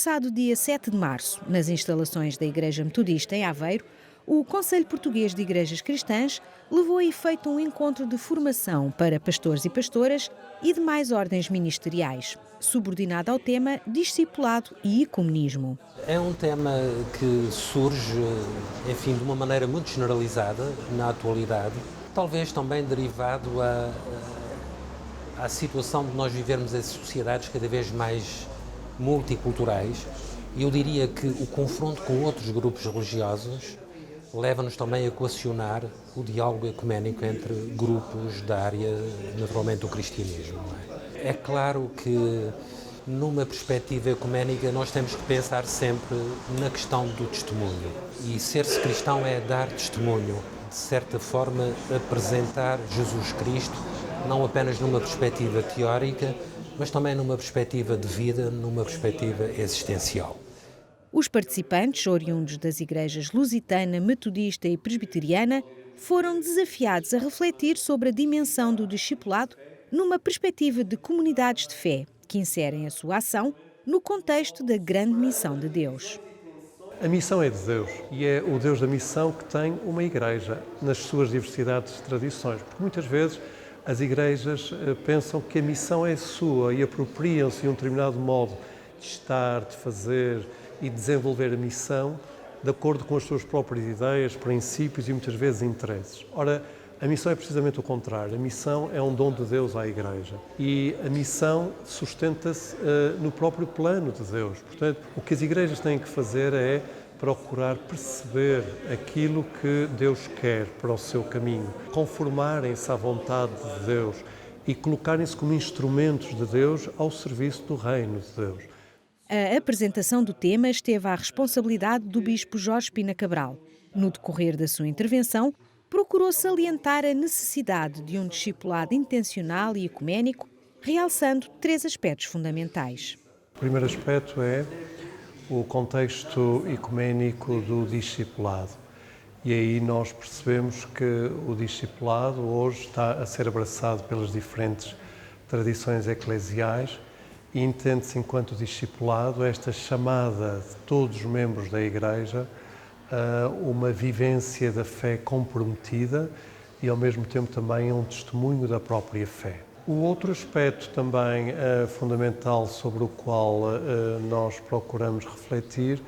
passado dia 7 de março, nas instalações da Igreja Metodista em Aveiro, o Conselho Português de Igrejas Cristãs levou a efeito um encontro de formação para pastores e pastoras e demais ordens ministeriais, subordinado ao tema discipulado e ecumenismo. É um tema que surge, enfim, de uma maneira muito generalizada na atualidade, talvez também derivado à situação de nós vivermos em sociedades cada vez mais multiculturais. E eu diria que o confronto com outros grupos religiosos leva-nos também a coacionar o diálogo ecuménico entre grupos da área, naturalmente, do cristianismo. É claro que, numa perspectiva ecuménica, nós temos que pensar sempre na questão do testemunho. E ser-se cristão é dar testemunho, de certa forma, apresentar Jesus Cristo, não apenas numa perspectiva teórica, mas também numa perspectiva de vida, numa perspectiva existencial. Os participantes, oriundos das igrejas lusitana, metodista e presbiteriana, foram desafiados a refletir sobre a dimensão do discipulado numa perspectiva de comunidades de fé, que inserem a sua ação no contexto da grande missão de Deus. A missão é de Deus e é o Deus da missão que tem uma igreja nas suas diversidades de tradições, porque muitas vezes as igrejas pensam que a missão é sua e apropriam-se de um determinado modo de estar, de fazer e desenvolver a missão de acordo com as suas próprias ideias, princípios e muitas vezes interesses. Ora, a missão é precisamente o contrário. A missão é um dom de Deus à Igreja e a missão sustenta-se no próprio plano de Deus. Portanto, o que as igrejas têm que fazer é procurar perceber aquilo que Deus quer para o seu caminho, conformarem-se à vontade de Deus e colocarem-se como instrumentos de Deus ao serviço do reino de Deus. A apresentação do tema esteve à responsabilidade do bispo Jorge Pina Cabral. No decorrer da sua intervenção, procurou salientar a necessidade de um discipulado intencional e ecuménico, realçando 3 aspectos fundamentais. O primeiro aspecto é o contexto ecuménico do discipulado. E aí nós percebemos que o discipulado hoje está a ser abraçado pelas diferentes tradições eclesiais e entende-se enquanto discipulado esta chamada de todos os membros da Igreja a uma vivência da fé comprometida e ao mesmo tempo também um testemunho da própria fé. O outro aspecto também fundamental sobre o qual nós procuramos refletir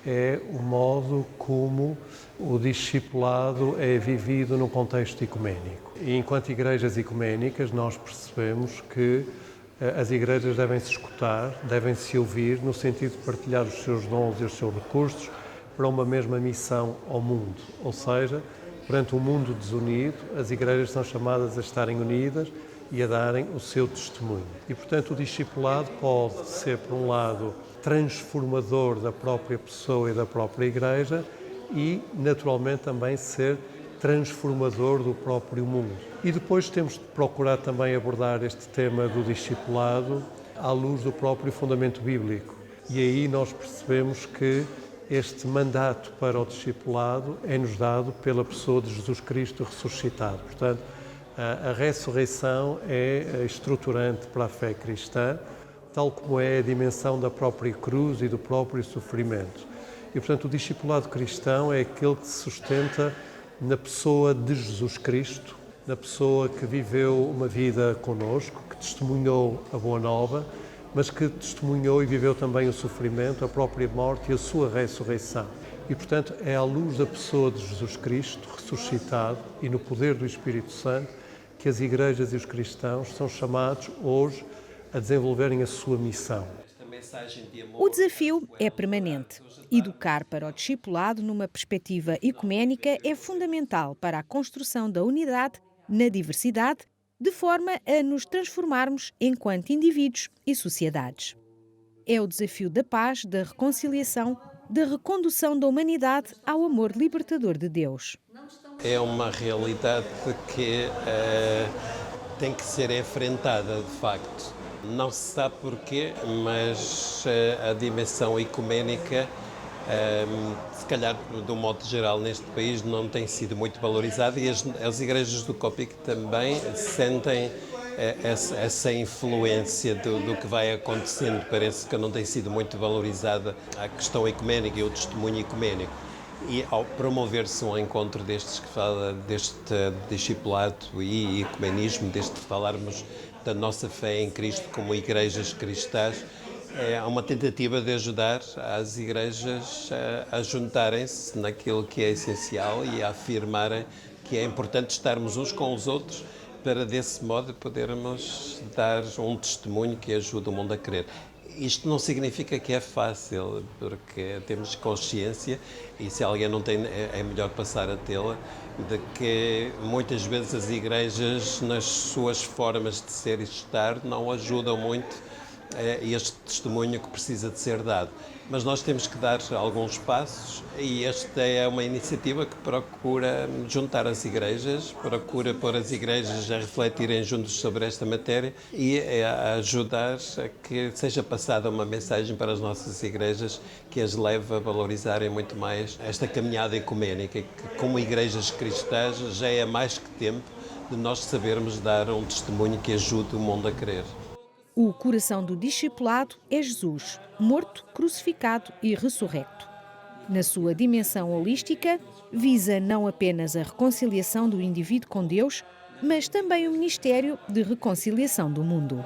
é o modo como o discipulado é vivido no contexto ecuménico. E enquanto igrejas ecuménicas nós percebemos que as igrejas devem se escutar, devem se ouvir no sentido de partilhar os seus dons e os seus recursos para uma mesma missão ao mundo. Ou seja, perante um mundo desunido, as igrejas são chamadas a estarem unidas e a darem o seu testemunho. E, portanto, o discipulado pode ser, por um lado, transformador da própria pessoa e da própria igreja e, naturalmente, também ser transformador do próprio mundo. E depois temos de procurar também abordar este tema do discipulado à luz do próprio fundamento bíblico. E aí nós percebemos que este mandato para o discipulado é-nos dado pela pessoa de Jesus Cristo ressuscitado. Portanto, a ressurreição é estruturante para a fé cristã, tal como é a dimensão da própria cruz e do próprio sofrimento. E, portanto, o discipulado cristão é aquele que se sustenta na pessoa de Jesus Cristo, na pessoa que viveu uma vida conosco, que testemunhou a Boa Nova, mas que testemunhou e viveu também o sofrimento, a própria morte e a sua ressurreição. E, portanto, é à luz da pessoa de Jesus Cristo, ressuscitado, e no poder do Espírito Santo, que as igrejas e os cristãos são chamados hoje a desenvolverem a sua missão. O desafio é permanente. Educar para o discipulado numa perspectiva ecuménica é fundamental para a construção da unidade na diversidade, de forma a nos transformarmos enquanto indivíduos e sociedades. É o desafio da paz, da reconciliação, da recondução da humanidade ao amor libertador de Deus. É uma realidade que tem que ser enfrentada, de facto. Não se sabe porquê, mas a dimensão ecuménica, se calhar, de um modo geral, neste país não tem sido muito valorizada e as igrejas do COPIC também sentem essa influência do que vai acontecendo. Parece que não tem sido muito valorizada a questão ecuménica e o testemunho ecuménico. E ao promover-se um encontro destes que fala deste discipulado e ecumenismo, desde falarmos da nossa fé em Cristo como igrejas cristãs, é uma tentativa de ajudar as igrejas a juntarem-se naquilo que é essencial e a afirmarem que é importante estarmos uns com os outros para, desse modo, podermos dar um testemunho que ajude o mundo a crer. Isto não significa que é fácil, porque temos consciência, e se alguém não tem, é melhor passar a tê-la, de que muitas vezes as igrejas, nas suas formas de ser e estar, não ajudam muito este testemunho que precisa de ser dado. Mas nós temos que dar alguns passos e esta é uma iniciativa que procura juntar as igrejas, procura pôr as igrejas a refletirem juntos sobre esta matéria e a ajudar a que seja passada uma mensagem para as nossas igrejas que as leve a valorizarem muito mais esta caminhada ecuménica, que como igrejas cristãs já é mais que tempo de nós sabermos dar um testemunho que ajude o mundo a crer. O coração do discipulado é Jesus, morto, crucificado e ressurrecto. Na sua dimensão holística, visa não apenas a reconciliação do indivíduo com Deus, mas também o ministério de reconciliação do mundo.